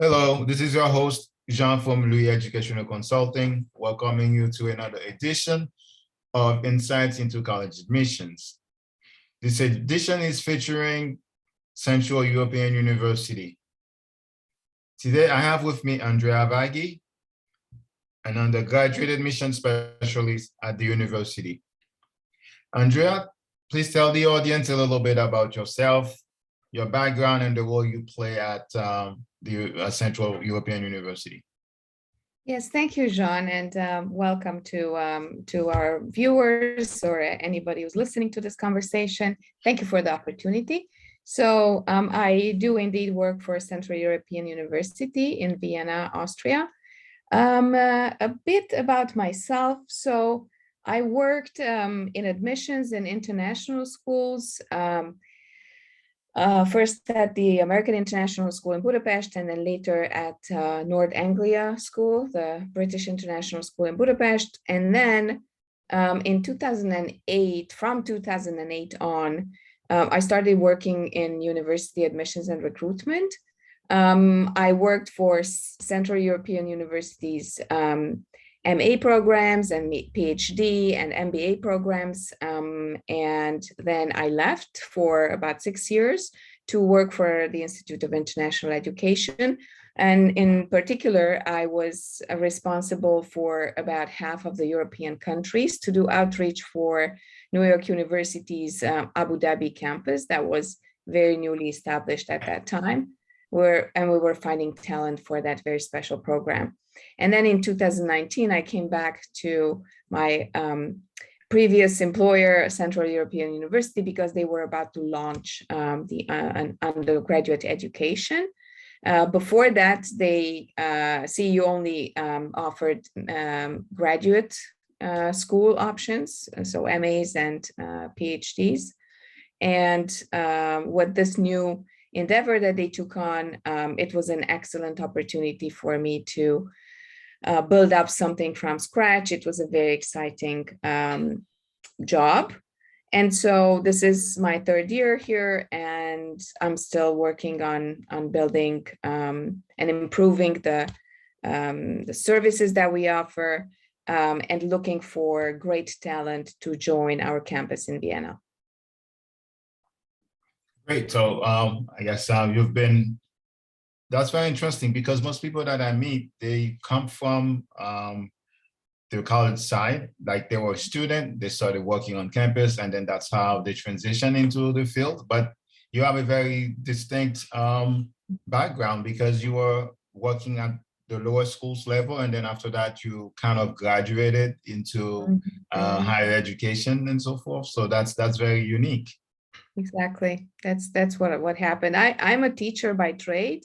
Hello, this is your host, Jean from Louis Educational Consulting, welcoming you to another edition of Insights into College Admissions. This edition is featuring Central European University. Today, I have with me Andrea Vaghi, an undergraduate admission specialist at the university. Andrea, please tell the audience a little bit about yourself, your background, and the role you play at the Central European University. Yes, thank you, Jean, and welcome to our viewers or anybody who's listening to this conversation. Thank you for the opportunity. So I do indeed work for Central European University in Vienna, Austria. A bit about myself. So I worked in admissions in international schools. First at the American International School in Budapest, and then later at North Anglia School, the British International School in Budapest. And then in 2008, from 2008 on, I started working in university admissions and recruitment. I worked for Central European Universities MA programs and PhD and MBA programs. And then I left for about 6 years to work for the Institute of International Education. And in particular, I was responsible for about half of the European countries to do outreach for New York University's Abu Dhabi campus that was very newly established at that time. And we were finding talent for that very special program. And then in 2019, I came back to my previous employer, Central European University, because they were about to launch an undergraduate education. Before that, CEU only offered graduate school options, so MAs and PhDs. And what this new endeavor that they took on, it was an excellent opportunity for me to build up something from scratch. It was a very exciting job. And so this is my third year here, and I'm still working on building and improving the services that we offer and looking for great talent to join our campus in Vienna. Great. So I guess that's very interesting because most people that I meet, they come from the college side, like they were a student, they started working on campus, and then that's how they transition into the field. But you have a very distinct background because you were working at the lower schools level, and then after that, you kind of graduated into higher education and so forth. So that's very unique. Exactly. That's what happened. I'm a teacher by trade,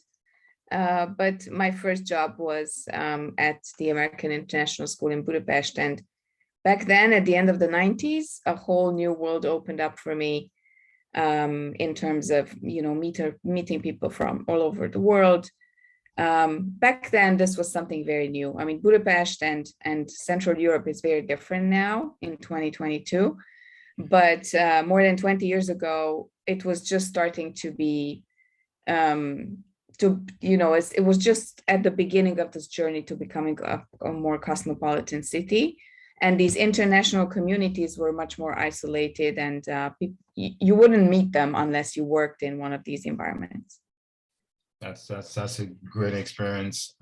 but my first job was at the American International School in Budapest. And back then, at the end of the 90s, a whole new world opened up for me in terms of, meeting people from all over the world. Back then, this was something very new. I mean, Budapest and Central Europe is very different now in 2022. But more than 20 years ago, it was just starting to be, it was just at the beginning of this journey to becoming a more cosmopolitan city. And these international communities were much more isolated, and you wouldn't meet them unless you worked in one of these environments. That's a great experience.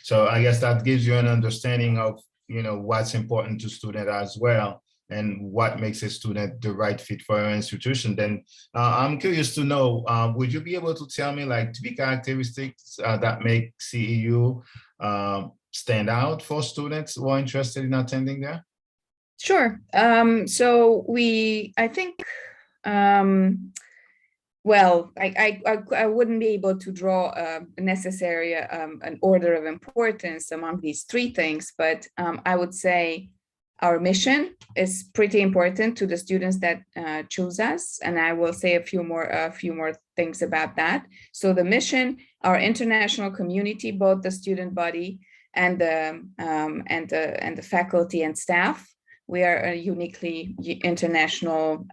So I guess that gives you an understanding of, what's important to students as well, and what makes a student the right fit for your institution. Then I'm curious to know, would you be able to tell me like 3 characteristics that make CEU stand out for students who are interested in attending there? Sure. So I think, well, I wouldn't be able to draw necessarily an order of importance among these 3 things, but I would say our mission is pretty important to the students that choose us, and I will say a few more things about that. So the mission, our international community, both the student body and the faculty and staff. We are a uniquely international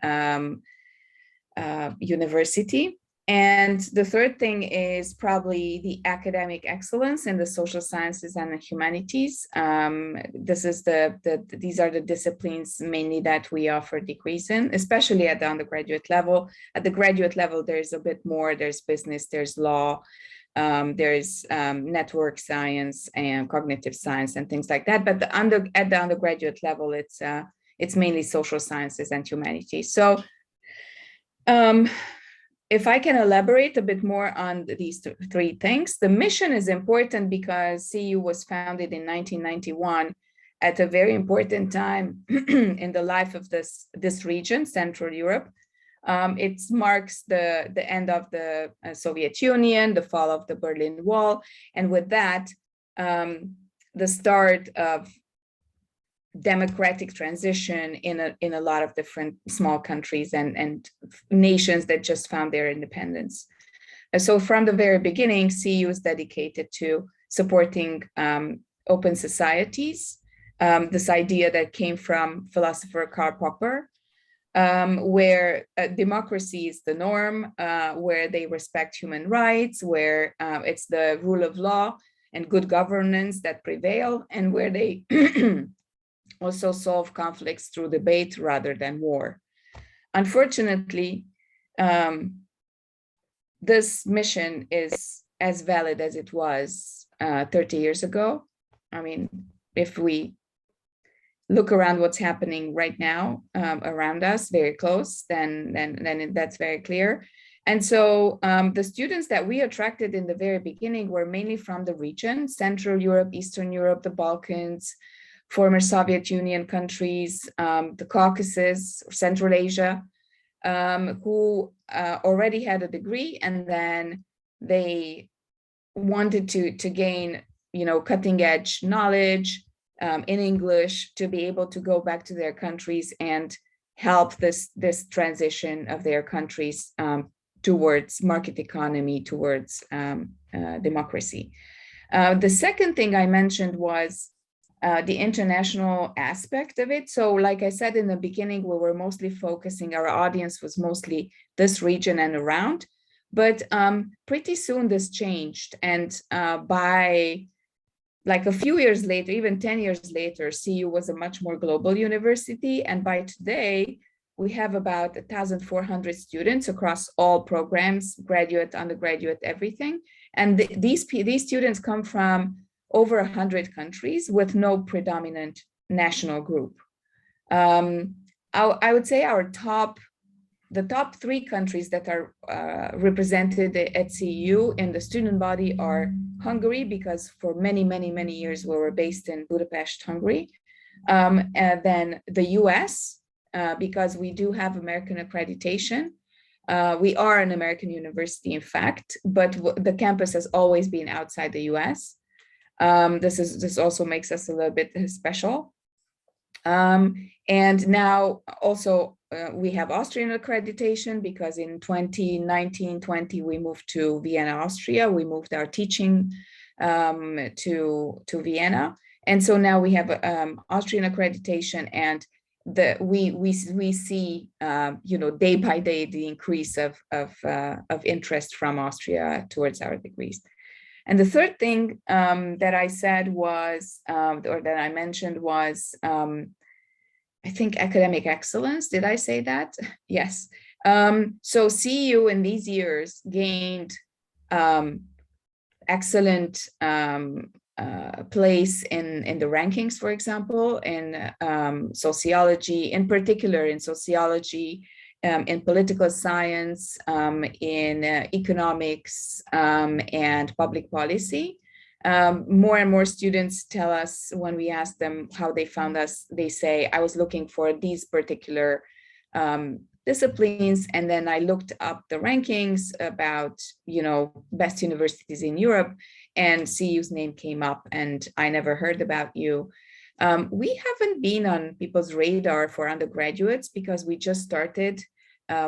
university. And the third thing is probably the academic excellence in the social sciences and the humanities. This is these are the disciplines mainly that we offer degrees in, especially at the undergraduate level. At the graduate level, there's a bit more. There's business, there's law, there's network science and cognitive science and things like that. But at the undergraduate level, it's mainly social sciences and humanities. So if I can elaborate a bit more on these three things, the mission is important because CEU was founded in 1991 at a very important time in the life of this region, Central Europe. It marks the end of the Soviet Union, the fall of the Berlin Wall, and with that, the start of democratic transition in a lot of different small countries and nations that just found their independence. So from the very beginning, CEU is dedicated to supporting open societies, this idea that came from philosopher Karl Popper, where democracy is the norm, where they respect human rights, where it's the rule of law and good governance that prevail, and where they also solve conflicts through debate rather than war. Unfortunately, this mission is as valid as it was 30 years ago. I mean, if we look around what's happening right now around us, very close, then that's very clear. And so the students that we attracted in the very beginning were mainly from the region, Central Europe, Eastern Europe, the Balkans, former Soviet Union countries, the Caucasus, Central Asia, who already had a degree, and then they wanted to gain, cutting edge knowledge in English to be able to go back to their countries and help this transition of their countries towards market economy, towards democracy. The second thing I mentioned was the international aspect of it. So like I said in the beginning, we were mostly focusing, our audience was mostly this region and around, but pretty soon this changed. And by like a few years later, even 10 years later, CEU was a much more global university. And by today, we have about 1,400 students across all programs, graduate, undergraduate, everything. And these students come from over 100 countries with no predominant national group. I would say the top three countries that are represented at CEU in the student body are Hungary, because for many, many, many years we were based in Budapest, Hungary. And then the US, because we do have American accreditation. We are an American university, in fact, but the campus has always been outside the US. This also makes us a little bit special. And now also we have Austrian accreditation, because in 2019-20 we moved to Vienna, Austria. We moved our teaching to Vienna, and so now we have Austrian accreditation, and we see day by day the increase of interest from Austria towards our degrees. And the third thing that I said was, or that I mentioned was, I think academic excellence. Did I say that? Yes. So CEU in these years gained excellent place in the rankings, for example, in sociology, in particular in sociology, in political science, in economics, and public policy. More and more students tell us, when we ask them how they found us, they say, I was looking for these particular disciplines, and then I looked up the rankings about, best universities in Europe, and CEU's name came up, and I never heard about you. We haven't been on people's radar for undergraduates because we just started.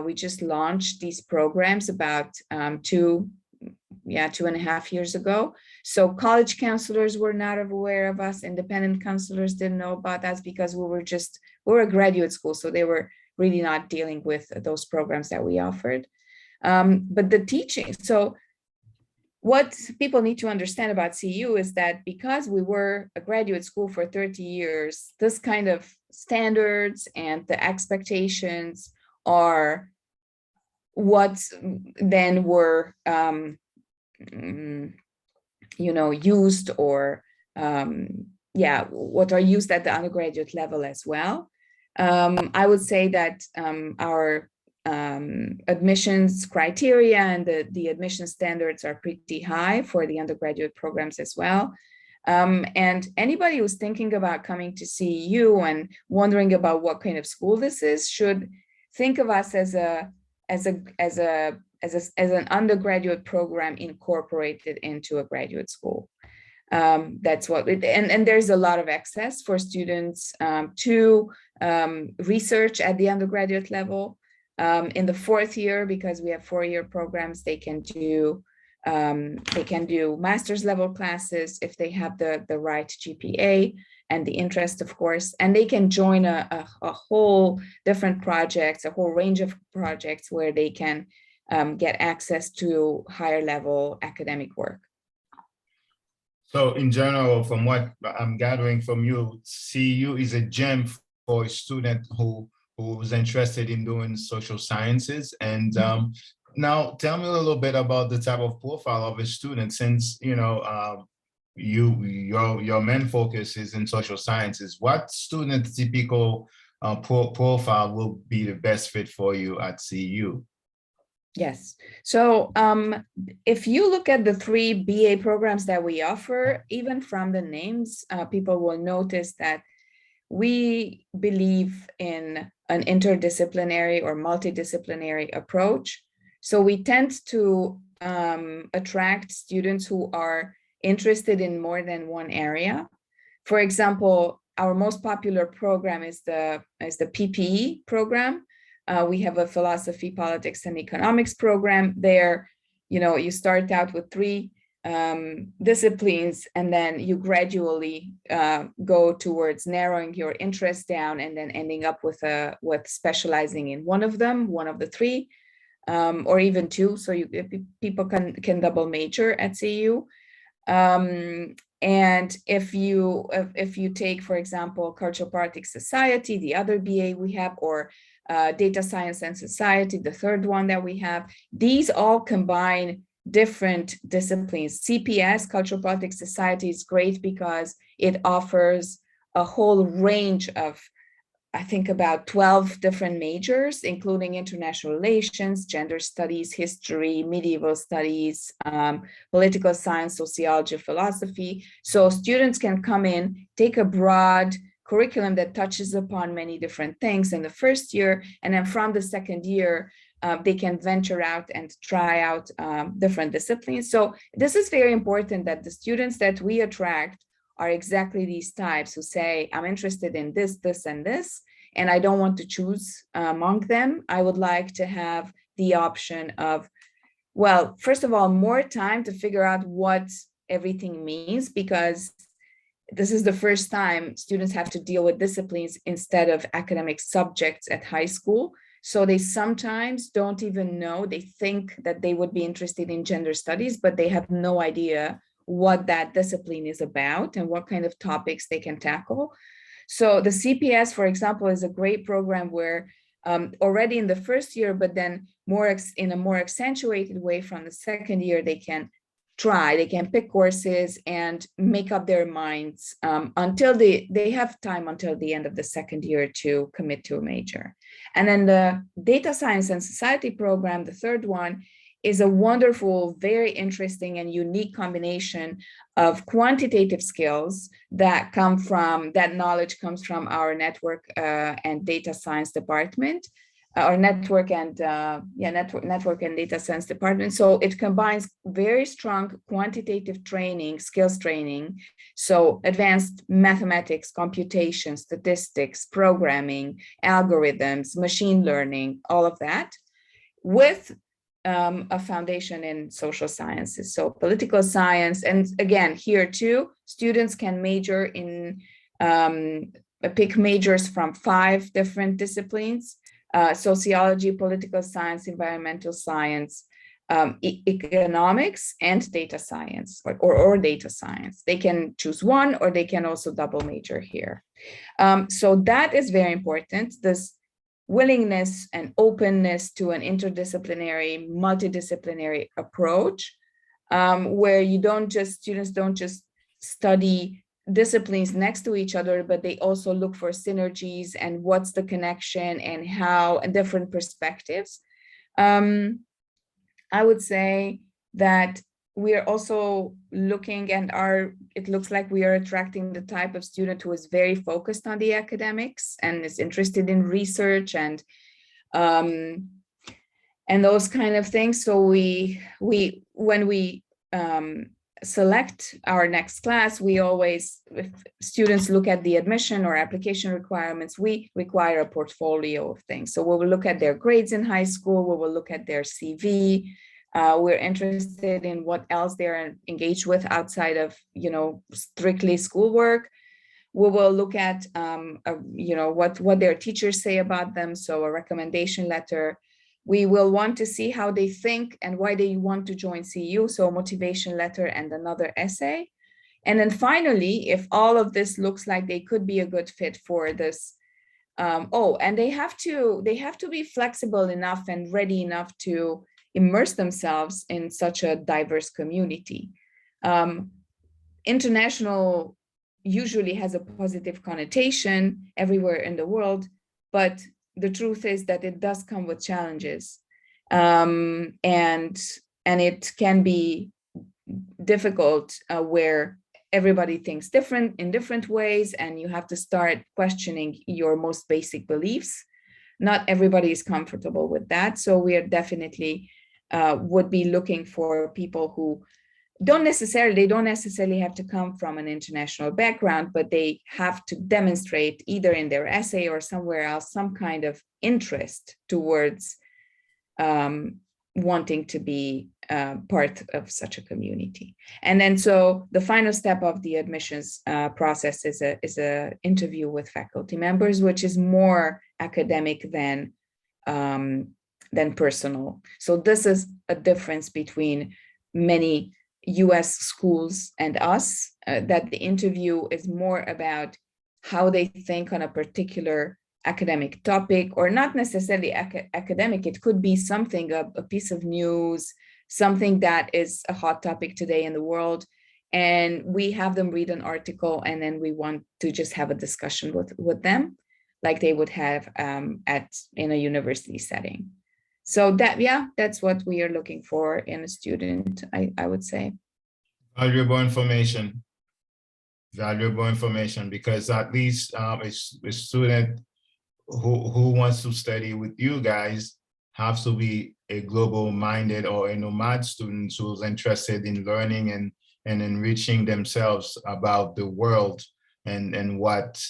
We just launched these programs about 2.5 years ago. So college counselors were not aware of us. Independent counselors didn't know about us because we were a graduate school. So they were really not dealing with those programs that we offered. But the teaching, so what people need to understand about CU is that because we were a graduate school for 30 years, this kind of standards and the expectations are what then were used, or what are used at the undergraduate level as well. I would say that our admissions criteria and the admission standards are pretty high for the undergraduate programs as well. And anybody who's thinking about coming to CEU and wondering about what kind of school this is should think of us as an undergraduate program incorporated into a graduate school. That's what and there's a lot of access for students to research at the undergraduate level. In the fourth year, because we have 4-year programs, they can do master's level classes if they have the right GPA and the interest, of course, and they can join a whole different projects, a whole range of projects where they can get access to higher level academic work. So in general, from what I'm gathering from you, CU is a gem for a student who's interested in doing social sciences. And now tell me a little bit about the type of profile of a student, since your main focus is in social sciences. What student typical profile will be the best fit for you at CU? Yes. So if you look at the 3 BA programs that we offer, even from the names, people will notice that we believe in an interdisciplinary or multidisciplinary approach. So we tend to attract students who are interested in more than one area. For example, our most popular program is the PPE program. We have a philosophy, politics, and economics program. There, you start out with 3 disciplines, and then you gradually go towards narrowing your interest down, and then ending up with specializing in one of the 3, or even 2. So people can double major at CU. And if you take, for example, cultural politics society, the other BA we have, or data science and society, the third one that we have, these all combine different disciplines. CPS, cultural politics society, is great because it offers a whole range of, I think, about 12 different majors, including international relations, gender studies, history, medieval studies, political science, sociology, philosophy. So students can come in, take a broad curriculum that touches upon many different things in the first year, and then from the second year, they can venture out and try out different disciplines. So this is very important, that the students that we attract are exactly these types who say, I'm interested in this, this, and this, and I don't want to choose among them. I would like to have the option of, well, first of all, more time to figure out what everything means, because this is the first time students have to deal with disciplines instead of academic subjects at high school. So they sometimes don't even know, they think that they would be interested in gender studies, but they have no idea what that discipline is about and what kind of topics they can tackle. So the CPS, for example, is a great program where already in the first year, but then in a more accentuated way from the second year, they can pick courses and make up their minds until they have time until the end of the second year to commit to a major. And then the data science and society program, the third one, is a wonderful, very interesting and unique combination of quantitative skills that knowledge comes from our network and data science department, or network and data science department. So it combines very strong quantitative training, skills training, so advanced mathematics, computation, statistics, programming, algorithms, machine learning, all of that, with a foundation in social sciences, so political science. And again, here too, students can major in, pick majors from 5 different disciplines. sociology, political science, environmental science, economics, and data science, or data science. They can choose one, or they can also double major here. So that is very important, this willingness and openness to an interdisciplinary, multidisciplinary approach, where students don't just study disciplines next to each other, but they also look for synergies and what's the connection and how, and different perspectives. I would say that we are also looking and it looks like we are attracting the type of student who is very focused on the academics and is interested in research and those kind of things. So when we select our next class, we always, if students look at the admission or application requirements, we require a portfolio of things. So we will look at their grades in high school, we will look at their CV. We're interested in what else they're engaged with outside of, strictly schoolwork. We will look at, what their teachers say about them. So a recommendation letter. We will want to see how they think and why they want to join CU. So a motivation letter and another essay. And then finally, if all of this looks like they could be a good fit for this, and they have to be flexible enough and ready enough to immerse themselves in such a diverse community. International usually has a positive connotation everywhere in the world, but the truth is that it does come with challenges, and it can be difficult where everybody thinks in different ways, and you have to start questioning your most basic beliefs. Not everybody is comfortable with that, so we are definitely would be looking for people who don't necessarily have to come from an international background, but they have to demonstrate either in their essay or somewhere else some kind of interest towards wanting to be part of such a community. And then so the final step of the admissions process is a interview with faculty members, which is more academic than personal. So this is a difference between many US schools and us, that the interview is more about how they think on a particular academic topic, or not necessarily academic. It could be something, a piece of news, something that is a hot topic today in the world. And we have them read an article, and then we want to just have a discussion with them like they would have in a university setting. So that's what we are looking for in a student, I would say. Valuable information, because at least a student who wants to study with you guys have to be a global minded or a nomad student who's interested in learning and enriching themselves about the world and what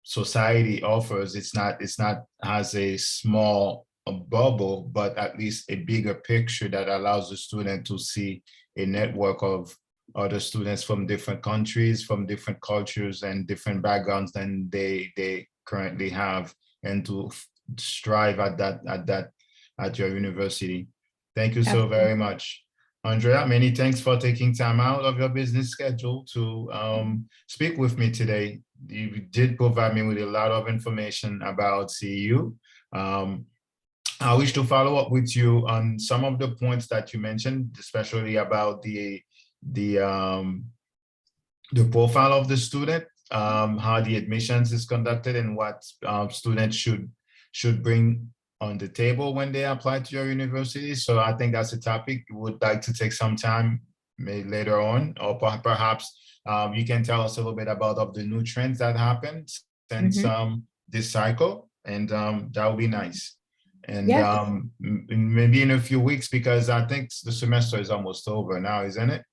society offers. It's not as a small bubble, but at least a bigger picture that allows the student to see a network of other students from different countries, from different cultures and different backgrounds than they currently have, and to strive at your university. Thank you so very much. Andrea, many thanks for taking time out of your business schedule to speak with me today. You did provide me with a lot of information about CEU. I wish to follow up with you on some of the points that you mentioned, especially about the profile of the student, how the admissions is conducted, and what students should bring on the table when they apply to your university. So I think that's a topic we would like to take some time maybe later on, or perhaps you can tell us a little bit about the new trends that happened since this cycle, and that would be nice. And yes. Maybe in a few weeks, because I think the semester is almost over now, isn't it?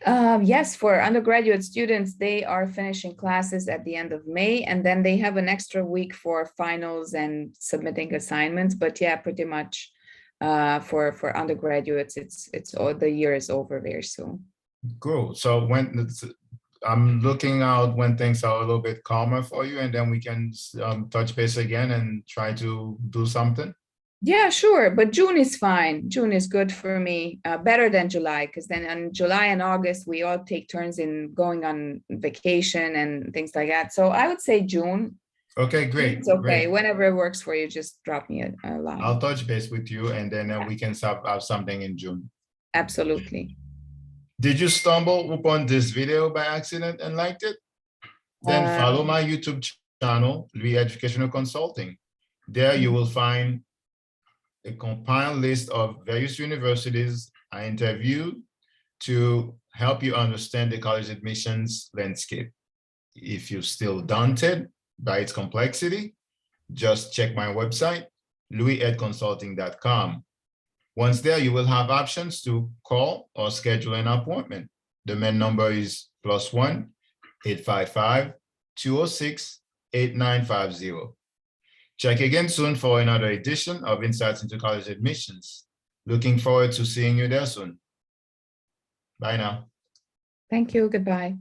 Yes, for undergraduate students, they are finishing classes at the end of May, and then they have an extra week for finals and submitting assignments. But yeah, pretty much for undergraduates, it's the year is over very soon. Cool. So I'm looking out when things are a little bit calmer for you, and then we can touch base again and try to do something. Yeah, sure. But June is fine. June is good for me, better than July, because then in July and August, we all take turns in going on vacation and things like that. So I would say June. Okay, great. It's okay. Great. Whenever it works for you, just drop me a line. I'll touch base with you, and then we can have something in June. Absolutely. Did you stumble upon this video by accident and liked it? Then follow my YouTube channel, Louis Educational Consulting. There you will find a compiled list of various universities I interviewed to help you understand the college admissions landscape. If you're still daunted by its complexity, just check my website, louisedconsulting.com. Once there, you will have options to call or schedule an appointment. The main number is +1 855 206 8950. Check again soon for another edition of Insights into College Admissions. Looking forward to seeing you there soon. Bye now. Thank you. Goodbye.